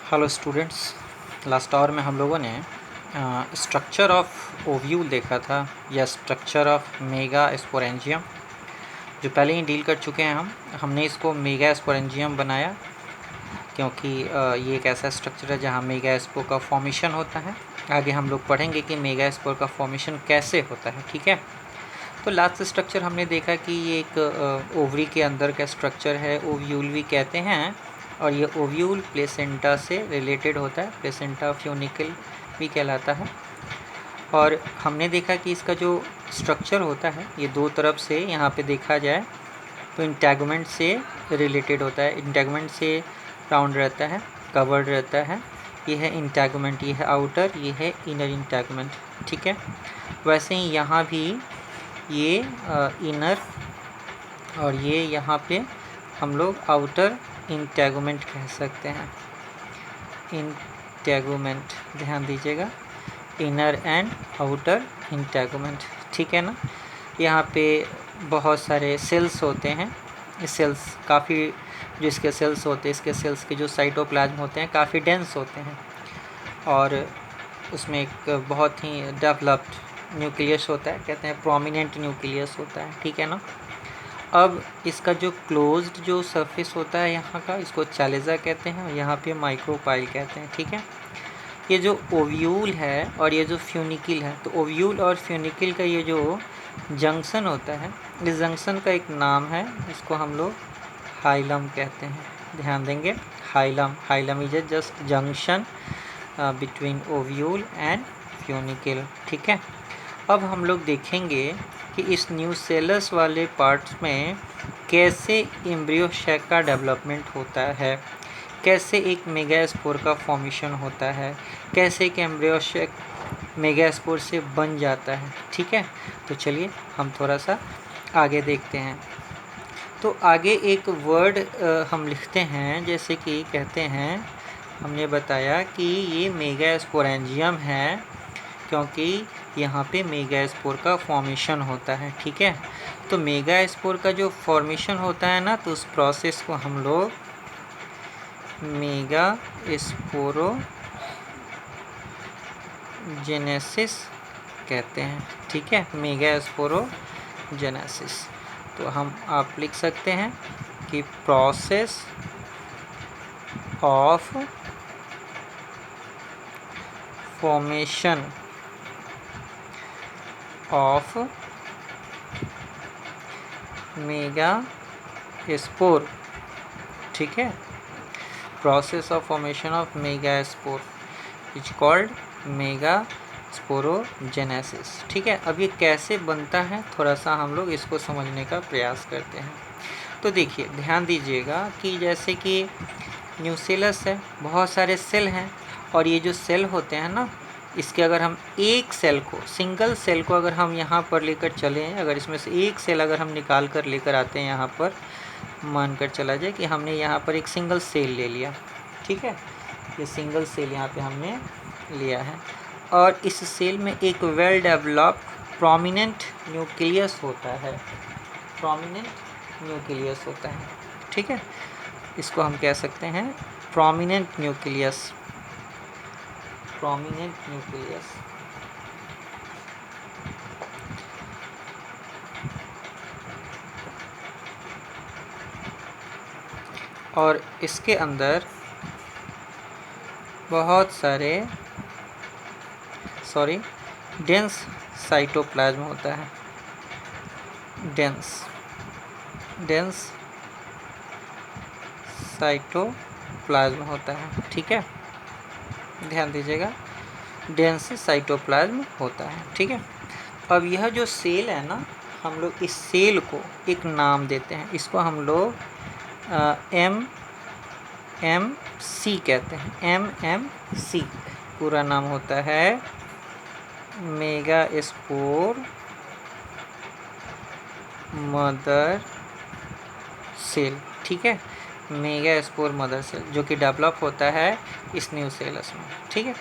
Hello students, last hour में हम लोगों ने स्ट्रक्चर ऑफ ओव्यूल देखा था या स्ट्रक्चर ऑफ मेगा स्पोरेंजियम जो पहले ही डील कर चुके हैं। हमने इसको मेगा स्पोरेंजियम बनाया क्योंकि ये एक ऐसा स्ट्रक्चर है जहाँ मेगा स्पोर का फॉर्मेशन होता है। आगे हम लोग पढ़ेंगे कि मेगा स्पोर का फॉर्मेशन कैसे होता है। ठीक है, तो लास्ट स्ट्रक्चर हमने देखा कि ये एक ओवरी के अंदर का स्ट्रक्चर है, ओव्यूल भी कहते हैं, और ये ओव्यूल प्लेसेंटा से रिलेटेड होता है, प्लेसेंटा फ्यूनिकल भी कहलाता है। और हमने देखा कि इसका जो स्ट्रक्चर होता है ये दो तरफ से यहाँ पे देखा जाए तो इंटैगमेंट से रिलेटेड होता है। इंटैगमेंट से राउंड रहता है, कवर्ड रहता है। ये है इंटैगमेंट, ये है आउटर, ये है इनर इंटैगमेंट। ठीक है, वैसे ही यहाँ भी ये इनर और ये यहाँ पे हम लोग आउटर इंटैगमेंट कह सकते हैं। इंटैगमेंट, ध्यान दीजिएगा, इनर एंड आउटर इंटैगमेंट। ठीक है ना। यहाँ पे बहुत सारे सेल्स होते हैं। ये सेल्स काफ़ी, जो इसके सेल्स होते हैं, इसके सेल्स के जो साइटोप्लाज्म होते हैं काफ़ी डेंस होते हैं और उसमें एक बहुत ही डेवलप्ड न्यूक्लियस होता है, कहते हैं प्रोमिनेंट न्यूक्लियस होता है। ठीक है ना। अब इसका जो क्लोज्ड जो सरफेस होता है यहाँ का, इसको चैलेजा कहते हैं और यहाँ पे माइक्रोपाइल कहते हैं। ठीक है, ये जो ओव्यूल है और ये जो फ्यूनिकल है, तो ओव्यूल और फ्यूनिकल का ये जो जंक्शन होता है, इस जंक्शन का एक नाम है, इसको हम लोग हाइलम कहते हैं। ध्यान देंगे, hilum, hilum is just junction between ovule and funicle. ठीक है, अब हम लोग देखेंगे कि इस न्यूसेलस वाले पार्ट्स में कैसे एम्ब्रियो सैक का डेवलपमेंट होता है, कैसे एक मेगास्पोर का फॉर्मेशन होता है, कैसे एक एम्ब्रियो सैक मेगास्पोर से बन जाता है। ठीक है, तो चलिए हम थोड़ा सा आगे देखते हैं। तो आगे एक वर्ड हम लिखते हैं, जैसे कि कहते हैं, हमने बताया कि ये मेगास्पोरेंजियम है क्योंकि यहाँ पे मेगास्पोर का फॉर्मेशन होता है। ठीक है, तो मेगास्पोर का जो फॉर्मेशन होता है ना, तो उस प्रोसेस को हम लोग मेगास्पोरोजेनेसिस कहते हैं। ठीक है, मेगास्पोरोजेनेसिस। तो हम आप लिख सकते हैं कि process of formation of megaspore. ठीक है, process of formation of megaspore is called megasporogenesis. ठीक है, अब ये कैसे बनता है थोड़ा सा हम लोग इसको समझने का प्रयास करते हैं। तो देखिए, ध्यान दीजिएगा कि जैसे कि न्यूसेलस है, बहुत सारे सेल हैं और ये जो सेल होते हैं ना, इसके अगर हम एक सेल को, सिंगल सेल को अगर हम यहाँ पर लेकर चलें, अगर इसमें से एक सेल अगर हम निकाल कर लेकर आते हैं यहाँ पर, मान कर चला जाए कि हमने यहाँ पर एक सिंगल सेल ले लिया। ठीक है, ये सिंगल सेल यहाँ पे हमने लिया है और इस सेल में एक वेल डेवलप्ड प्रोमिनेंट न्यूक्लियस होता है, प्रोमिनेंट न्यूक्लियस होता है। ठीक है, इसको हम कह सकते हैं प्रोमिनेंट न्यूक्लियस, प्रोमिनेंट न्यूक्लियस। और इसके अंदर बहुत सारे डेंस साइटोप्लाज्म होता है, डेंस साइटोप्लाज्म होता है। ठीक है, ध्यान दीजिएगा, डेंस साइटोप्लाज्म होता है। ठीक है, अब यह जो सेल है ना, हम लोग इस सेल को एक नाम देते हैं, इसको हम लोग MMC कहते हैं। MMC पूरा नाम होता है मेगास्पोर मदर सेल। ठीक है, मेगास्पोर मदर सेल जो कि डेवलप होता है इस न्यूसेलस में। ठीक है,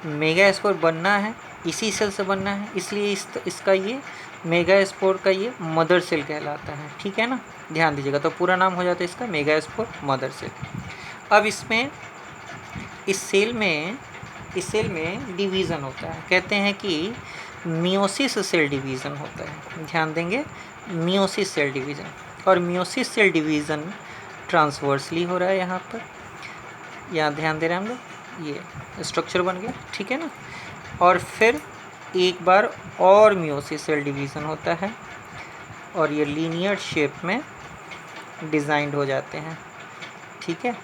मेगास्पोर बनना है, इसी सेल से बनना है, इसलिए इसका ये मेगास्पोर का ये मदर सेल कहलाता है। ठीक है ना, ध्यान दीजिएगा। तो पूरा नाम हो जाता है इसका मेगास्पोर मदर सेल। अब इसमें इस सेल में डिवीज़न होता है, कहते हैं कि मियोसिस सेल डिवीज़न होता है। ध्यान देंगे, मियोसिस सेल डिवीज़न। और मियोसिस सेल डिवीज़न ट्रांसवर्सली हो रहा है यहाँ पर, यहाँ ध्यान दे रहे हैं हम लोग, ये स्ट्रक्चर बन गया, ठीक है ना। और फिर एक बार और मियोसिस सेल डिवीज़न होता है और ये लीनियर शेप में डिज़ाइंड हो जाते हैं, ठीक है,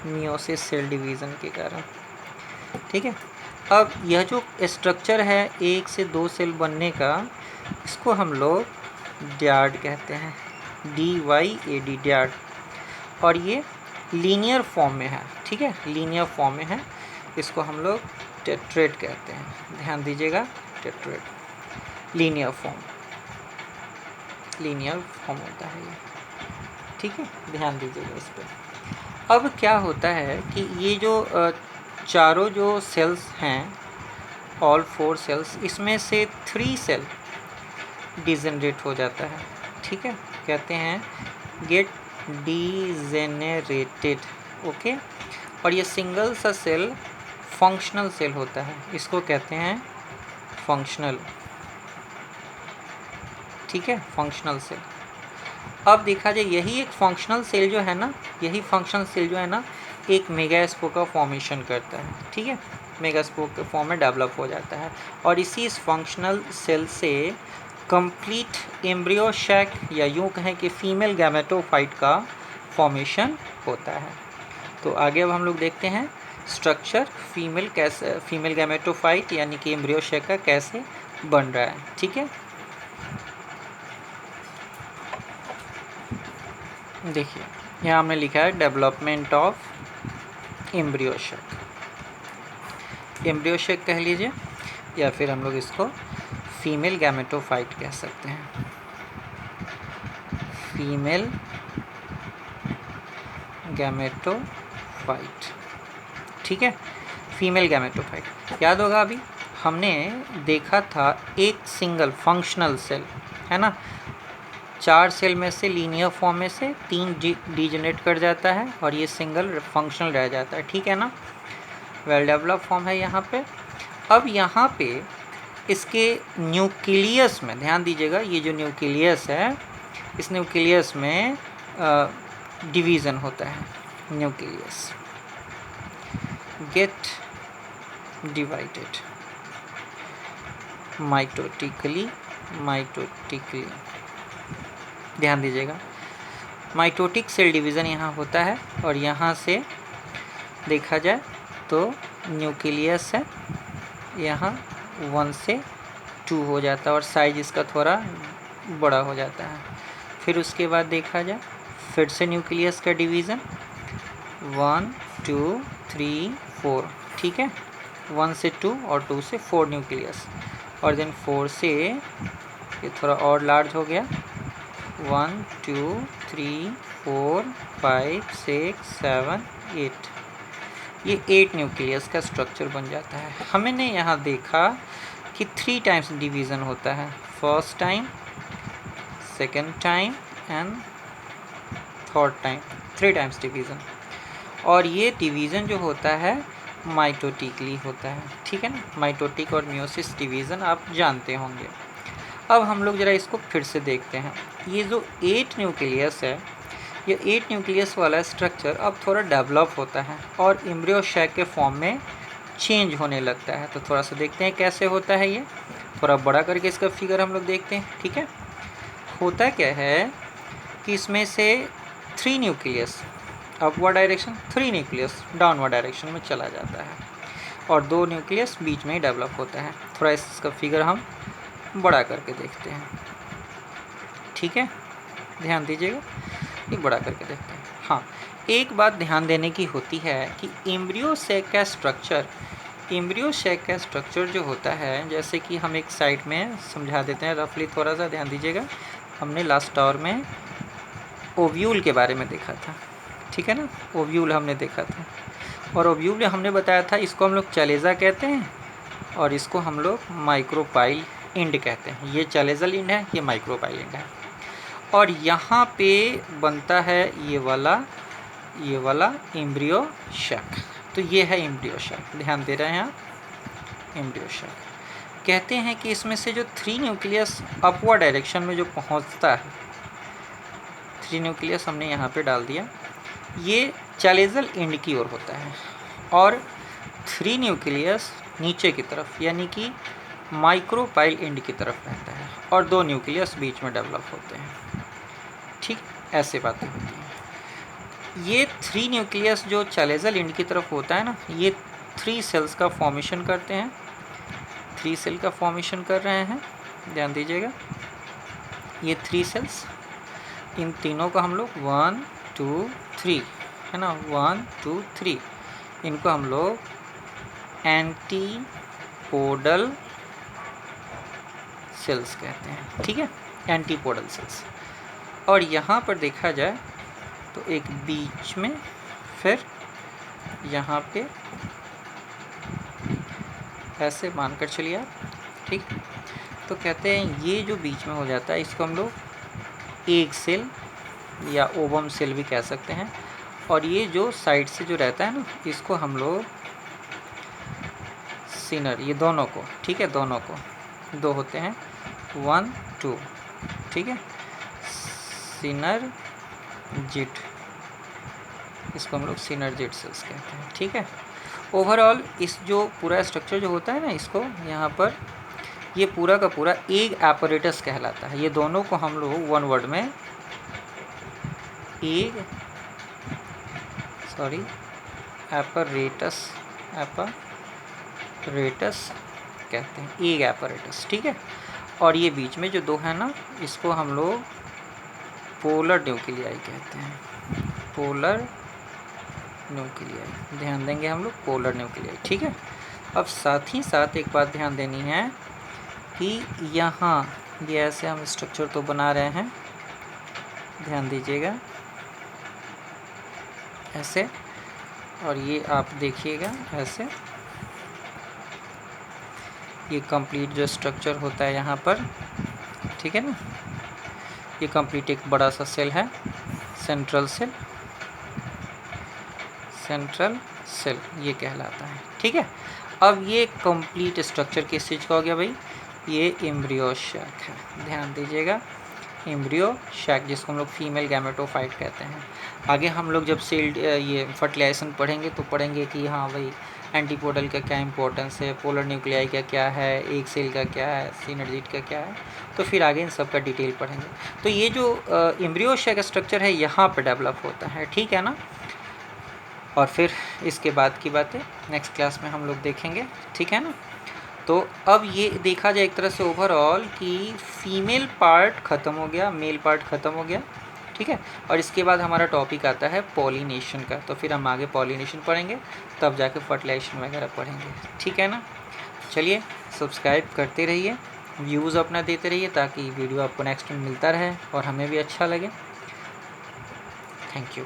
मियोसिस सेल डिवीज़न के कारण, ठीक है। अब यह जो स्ट्रक्चर है 1 से 2 सेल बनने का, इसको हम लोग डयाड कहते हैं, DYAD, डयाड। और ये लीनियर फॉर्म में है, ठीक है, लीनियर फॉर्म में है, इसको हम लोग टेट्रेड कहते हैं। ध्यान दीजिएगा, टेट्रेड, लीनियर फॉर्म होता है ये, ठीक है, ध्यान दीजिएगा इस पर। अब क्या होता है कि ये जो चारों जो सेल्स हैं, ऑल 4 सेल्स, इसमें से 3 सेल डिजेनरेट हो जाता है, ठीक है, कहते हैं गेट डिजेनरेटेड, ओके। और ये सिंगल सा सेल फंक्शनल सेल होता है, इसको कहते हैं फंक्शनल, ठीक है, फंक्शनल सेल। अब देखा जाए, यही एक फंक्शनल सेल जो है ना, यही फंक्शनल सेल जो है ना, एक मेगास्पोक का फॉर्मेशन करता है, ठीक है, मेगास्पोक के फॉर्म में डेवलप हो जाता है। और इसी इस फंक्शनल सेल से कंप्लीट एम्ब्रियो शैक, या यूँ कहें कि फीमेल गैमेटोफाइट का फॉर्मेशन होता है। तो आगे अब हम लोग देखते हैं स्ट्रक्चर फीमेल गैमेटोफाइट यानी कि एम्ब्रियो शैक का कैसे बन रहा है, ठीक है। देखिए, यहाँ हमने लिखा है development of embryo sac, embryo sac कह लीजिए, या फिर हम लोग इसको फीमेल गैमेटोफाइट कह सकते हैं, फीमेल गैमेटोफाइट, ठीक है, फीमेल गैमेटोफाइट। याद होगा अभी हमने देखा था एक सिंगल फंक्शनल सेल है ना, 4 सेल में से लीनियर फॉर्म में से 3 डिजेनरेट कर जाता है और ये सिंगल फंक्शनल रह जाता है, ठीक है ना, वेल डेवलप फॉर्म है यहाँ पे। अब यहाँ पे इसके न्यूक्लियस में ध्यान दीजिएगा, ये जो न्यूक्लियस है, इस न्यूक्लियस में डिवीज़न होता है, न्यूक्लियस गेट डिवाइडेड माइटोटिकली, ध्यान दीजिएगा, माइटोटिक सेल डिवीज़न यहाँ होता है। और यहाँ से देखा जाए तो न्यूक्लियस है, यहाँ 1 से 2 हो जाता है और साइज इसका थोड़ा बड़ा हो जाता है। फिर उसके बाद देखा जाए फिर से न्यूक्लियस का डिवीज़न 1 2 3 4, ठीक है, 1 से 2 और 2 से 4 न्यूक्लियस, और देन 4 से ये थोड़ा और लार्ज हो गया, 1 2 3 4 5 6 7 8, ये 8 न्यूक्लियस का स्ट्रक्चर बन जाता है। हमने यहाँ देखा कि 3 टाइम्स डिवीज़न होता है, first time, second time and third time, 3 times division. और ये डिवीज़न जो होता है माइटोटिकली होता है, ठीक है ना, माइटोटिक और मियोसिस डिवीज़न आप जानते होंगे। अब हम लोग ज़रा इसको फिर से देखते हैं, ये जो 8 न्यूक्लियस है, ये 8 न्यूक्लियस वाला स्ट्रक्चर अब थोड़ा डेवलप होता है और एम्ब्रियो शैक के फॉर्म में चेंज होने लगता है। तो थोड़ा सा देखते हैं कैसे होता है, ये थोड़ा बड़ा करके इसका फिगर हम लोग देखते हैं, ठीक है। होता क्या है कि इसमें से 3 nucleus upward direction, 3 nucleus downward direction में चला जाता है और 2 न्यूक्लियस बीच में ही डेवलप होता है। थोड़ा इसका फिगर हम बड़ा करके देखते हैं, ठीक है, ध्यान दीजिएगा, ये बड़ा करके देखते हैं। हाँ, एक बात ध्यान देने की होती है कि एम्ब्रियो शैक का स्ट्रक्चर जो होता है, जैसे कि हम एक साइड में समझा देते हैं रफली, थोड़ा सा ध्यान दीजिएगा। हमने लास्ट आवर में ओव्यूल के बारे में देखा था, ठीक है ना, ओव्यूल हमने देखा था, और ओव्यूल हमने बताया था इसको हम लोग चलेजा कहते हैं और इसको हम लोग माइक्रोपाइल इंड कहते हैं। ये चलेजल इंड है, ये माइक्रोपाइल इंड है। और यहाँ पे बनता है ये वाला एम्ब्रियो शैक, तो ये है एम्ब्रियो शैक, ध्यान दे रहे हैं आप, एम्ब्रियो शैक। कहते हैं कि इसमें से जो 3 न्यूक्लियस अपवर्ड डायरेक्शन में जो पहुंचता है, 3 न्यूक्लियस हमने यहाँ पे डाल दिया, ये चैलेजल एंड की ओर होता है, और 3 न्यूक्लियस नीचे की तरफ यानी कि माइक्रोपाइल एंड की तरफ रहता है, और 2 न्यूक्लियस बीच में डेवलप होते हैं। ठीक, ऐसे बातें होती हैं। ये 3 न्यूक्लियस जो चैलेजल एंड की तरफ होता है ना, ये 3 सेल्स का फॉर्मेशन करते हैं, 3 सेल का फॉर्मेशन कर रहे हैं, ध्यान दीजिएगा। ये 3 सेल्स, इन तीनों का हम लोग 1 2 3 है ना, 1 2 3, इनको हम लोग एंटीपोडल सेल्स कहते हैं। ठीक है, एंटीपोडल सेल्स। और यहाँ पर देखा जाए तो एक बीच में, फिर यहाँ पे ऐसे मानकर चलिए आप। ठीक, तो कहते हैं ये जो बीच में हो जाता है इसको हम लोग एग सेल या ओवम सेल भी कह सकते हैं, और ये जो साइड से जो रहता है ना, इसको हम लोग सिनर, ये दोनों को, ठीक है, दोनों को 2 होते हैं, 1 2, ठीक है, सिनर्जिड, इसको हम लोग सिनर्जिड सेल्स कहते हैं। ठीक है, ओवरऑल इस जो पूरा स्ट्रक्चर जो होता है ना, इसको यहाँ पर ये पूरा का पूरा एग एपरेटस कहलाता है। ये दोनों को हम लोग वन वर्ड में एपरेटस कहते हैं, एग एपरेटस। ठीक है, और ये बीच में जो 2 है ना, इसको हम लोग पोलर न्यूक्लियाई कहते हैं, पोलर न्यूक्लियाई, ध्यान देंगे हम लोग, पोलर न्यूक्लियाई। ठीक है, अब साथ ही साथ एक बात ध्यान देनी है कि यहाँ ये ऐसे हम स्ट्रक्चर तो बना रहे हैं, ध्यान दीजिएगा, ऐसे, और ये आप देखिएगा ऐसे, ये कंप्लीट जो स्ट्रक्चर होता है यहाँ पर, ठीक है ना, ये कंप्लीट एक बड़ा सा सेल है, सेंट्रल सेल ये कहलाता है। ठीक है, अब ये कंप्लीट स्ट्रक्चर किस चीज़ का हो गया भाई, ये एम्ब्रियो शैक है, ध्यान दीजिएगा, एम्ब्रियो शैक, जिसको हम लोग फीमेल गैमेटोफाइट कहते हैं। आगे हम लोग जब सेल ये फर्टिलाइजेशन पढ़ेंगे तो पढ़ेंगे कि हाँ भाई एंटीपोडल का क्या इंपॉर्टेंस है, पोलर न्यूक्लियाई का क्या है, एक सेल का क्या है, सिनर्जिड का क्या है, तो फिर आगे इन सब का डिटेल पढ़ेंगे। तो ये जो एम्ब्रियो शैक स्ट्रक्चर है यहाँ पर डेवलप होता है। ठीक है ना, और फिर इसके बाद की बातें नेक्स्ट क्लास में हम लोग देखेंगे। ठीक है ना, तो अब ये देखा जाए एक तरह से ओवरऑल कि फीमेल पार्ट ख़त्म हो गया, मेल पार्ट ख़त्म हो गया। ठीक है, और इसके बाद हमारा टॉपिक आता है पॉलिनेशन का, तो फिर हम आगे पॉलिनेशन पढ़ेंगे, तब जाके फर्टिलाइजेशन वगैरह पढ़ेंगे। ठीक है ना, चलिए सब्सक्राइब करते रहिए, व्यूज़ अपना देते रहिए, ताकि वीडियो आपको नेक्स्ट में मिलता रहे और हमें भी अच्छा लगे। Thank you.